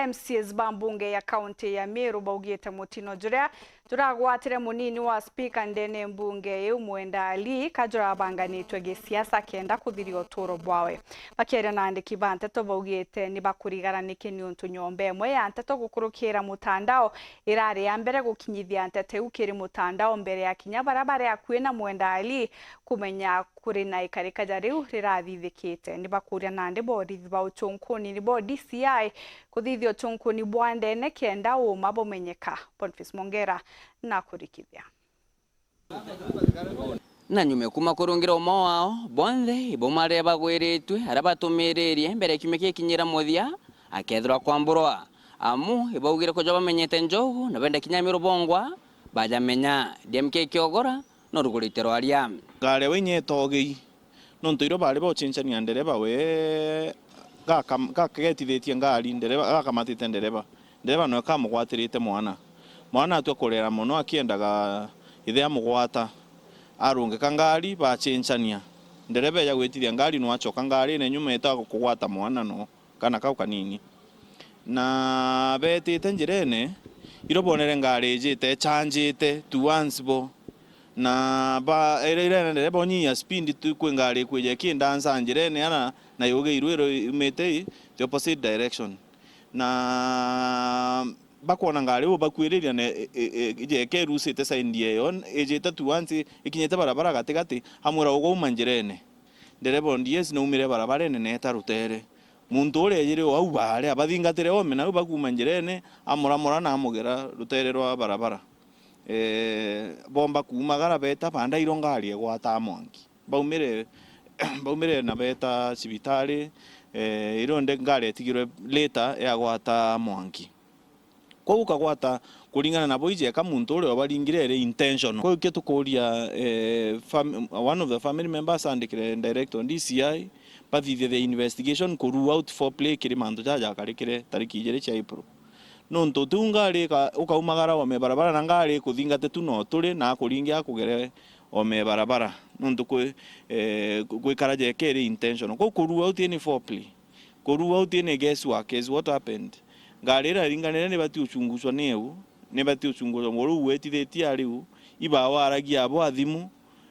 MCs bambunge ya kaunti ya Meru baugite MUTINO JURAGWATIRE munini wa SPIKA ndene mbunge MWENDA NIKAJWABANGANITUE gisiasa kenda kuthiria uturo bwawe bakiaria na andiki ba nteto baugite nibakurigaranike ni untu nyombe emwe ya nteto gukurukira mutandao irari ya mbere gukinyithia ntete ukiri mutandao mbere ya kinya barabara ya kwina MWENDA kumenya kuri na ikarika jariu rirathithikite nibakuria na ndi borithi ba UCHUNKUNI ni bo DCI kuthithio UCHUNKUNI bwandene kenda UUMA bumenyeka. Boniface Mongera na kurikithia na nyume kuma kurungira UUMA wao bonthe ibomare bagwiritwe arabatumiririe mbere kimeke kinyira muthia akethirwa kwamburwa amu ibaugire ko bamenyete njogu na benda kinyamiro bongwa bajamenya DMK kiogora no ruguriterwa aria ngare wenye togi no ntoiro bale bo chenchania ndereba we gakagetithetie ngari ndereba gakamatite ndereba no kamugwatirite mwana atwekorera muno akiendaga ithea mugwata arunge kangari ba chenchania ndereba ya gwetithia ngari no acoka ngari ne nyuma eta kugwata mwana no kana kau kanini na betite njirene irobonere ngari jite chanjite tuansbo na ba erere ndereba nyiya speed tu kwengari kweje kindanza njirene ana na yoge irwero imete the opposite direction na bakona ngari bakwiriria ne je kerusite saindie yon ejeta tuanzi ikinyete barabara gatigati hamura ugo umanjirene ndereba ndies no umire barabara ne tarutere muntu ore yire au bare abathingatire ome na bakumanjirene amura na amugera rutere rwa barabara bomba kumagara beta panda irongari gwata mwangi baumire na beta cibitari ironde ngari tigirwe later ya gwata mwangi ko ukagwata kuringana na boije ka muntu ore abaringire intention ko ketukuria one of the family members andikire director DCI bathithie the investigation ko rule out for play kiri mantu jaja karikire tariki 2 cia April no ntotu ngari ukaumagara wa mebarabara na ngari kuthingate tu no turi na kuringia kugere o mebarabara no ntuku gwikaraje keri intention ko rule out any for play ko rule out any guesswork is what happened ngari ra ringanire ne bati uchunguzwa neu ne bati uchunguzwa moru wetithetie ariu ibawa aragia abo athimu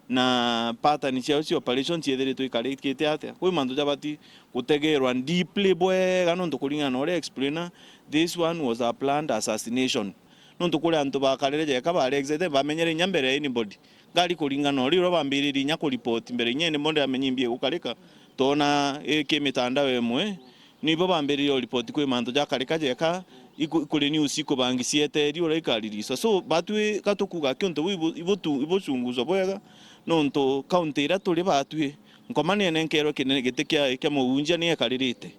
na pattern cia operation ciethere to ikarikite atia kwi mandu jabati gutegerwa deeply boy gano ntukuringa no explainer this one was a planned assassination no ntukure antu bakarere je kabare exete bamenyere nyambere anybody ngari kuringa no riro bambiriri nya ku report mbere nyene monde amenyimbie gukarika tona mitandao emwe nibo bambiriri report kwi mandu jakarika je ka ikuri news iko bangi siete ri ora ikaririso so batwe katukuga kyonto ibuchunguzo boyaga nonto county ira turi batwe nkomane nenkero kinene gitekia kya muunja ni ekaririte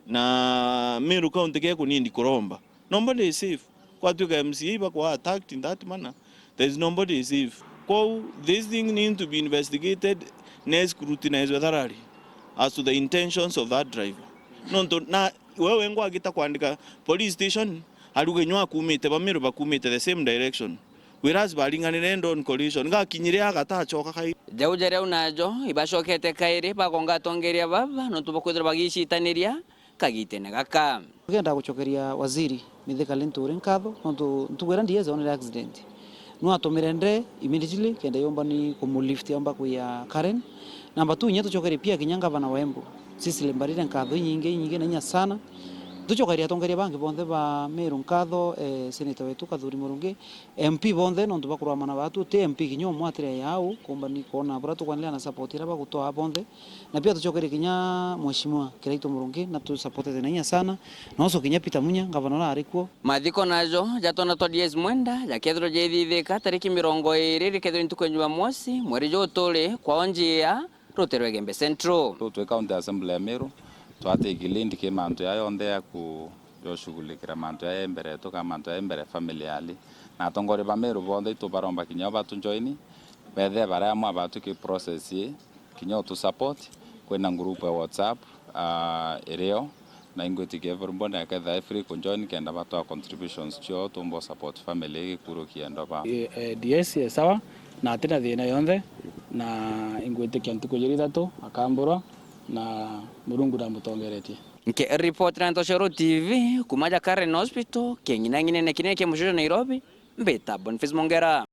na Meru county ke kunindi kuromba nobody is safe kwa tuga MCA ba kwa attacked in that manner there is nobody is safe so this thing need to be investigated and scrutinized thoroughly as to the intentions of that driver nonto na wewe ngwa gita kuandika police station arugenywa kumite ba Meru bakumite the same direction whereas baringanire ndon collision ngakinyire agatachoka kai jaujare unajo ibashokete kaire bakonga tongeria baba no tubakwira bagishitaniria kagitene gaka ngenda guchokeria waziri Mithika Linturi nkatho no tugwera ndiye zone accident no atomire nde immediately kenda yomba ni kumulift yomba kuya Karen namba 2 nyeto chokeria pia kinyanga bana wembo sisi lembarire nkatho nyinge nanya sana tuchokeria tongeria bangi bonthe ba Meru nkatho senator wetu Kathuri Murungi MP bonthe no tubakurwa mana batu te MP kinyo mwatire yao kumba ni kona bora tukwanilea na support ira bagutoa bonthe na pia tuchokeria kinya mheshimiwa Kiraito Murungi na tu support nanya sana noso kinya Peter Munya ngavana arikuo mathiko najo jatona to dies mwenda jakethro jethithika tariki 20 rikethro ntukwenjwa mosi mweri jo tole kwa onjia roterwe Gembe Central tu county assembly ya Meru twate gilindi ke manto ya yonde ya ku joshugulikira manto ya embere to ka manto ya embere familiali na tongore ba Meru bonde to baromba kinya batu joini bethe bara mu abatu ki process ye kinya to support kwena group ya WhatsApp ereo na ingoti ke everybody ka the free ku join kenda batu contributions cho to mbo support family kuro kienda ba DS sawa na tena thina yonde na ingwete kyantu kujirithatu akambura na Murungu ndamutongeretie. Nke report na Ntoshero TV kumaja Karen Hospital kengina ngine kinene ke Nairobi mbeta Boniface Mongera.